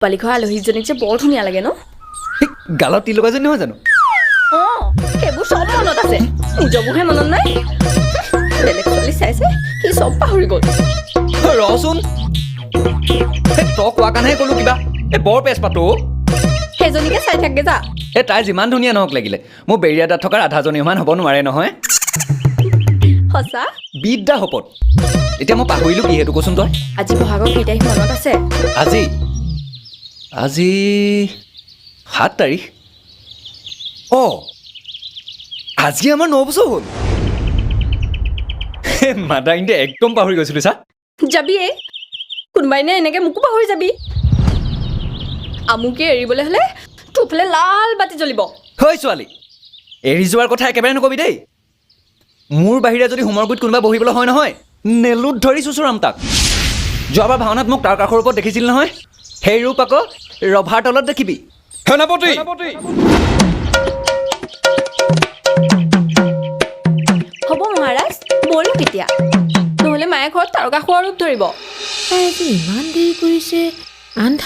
পালি ঘৰ আলহীজনীক যে বৰ ধুনীয়া লাগে ন গালত তিল লগাইছে নহয় জানো সেইবোৰ চব মনত আছে নিজৰবোৰহে মনত নাই বেলেগ ছোৱালী চাইছে সি চব পাহৰি গ'ল ৰচোন তই কোৱা কাৰণেহে ক'লো কিবা বৰ পেচ পাতো সেইজনীকে চাই থাকে যা তাই যিমান ধুনীয়া নহওক লাগিলে মোৰ বেৰিয়াদাত থকা আধাজনী সমান হ'ব নোৱাৰে নহয় সঁচা বিদ্যা শপত এতিয়া মই পাহৰিলো কি সেইটো কচোন তই আজি বহাগৰ কেই তাৰিখ মনত আছে আজি আজি 7 তাৰিখ আজি আমাৰ 9 বছৰ হ'ল মাদা ইন্দে একদম পাহৰি গৈছিলো চা যাবি কোনোবাই নে এনেকে মোকো পাহৰি যাবি আমুকে এৰিবলৈ হ'লে তোৰফালে লাল বাতি জ্বলিব হয় ছোৱালী এৰি যোৱাৰ কথা একেবাৰে নকবি দেই মোৰ বাহিৰে যদি হোমৰ গুৰিত কোনোবা বহিবলৈ হয় নহয় নেলুত ধৰি চুচুৰাম তাক যোৱাবাৰ ভাওনাত মোক তাৰ কাষৰ ওপৰত দেখিছিল নহয় সেই ৰূপ আকৌ ৰভাৰ তলত দেখিবি সেনাপতি হ'ব মহাৰাজ বলো কেতিয়া নহ'লে মায়ে ঘৰত তাৰকা খোৱাৰ ৰূপ ধৰিব তাই যে ইমান দেৰি কৰিছে আন্ধাৰ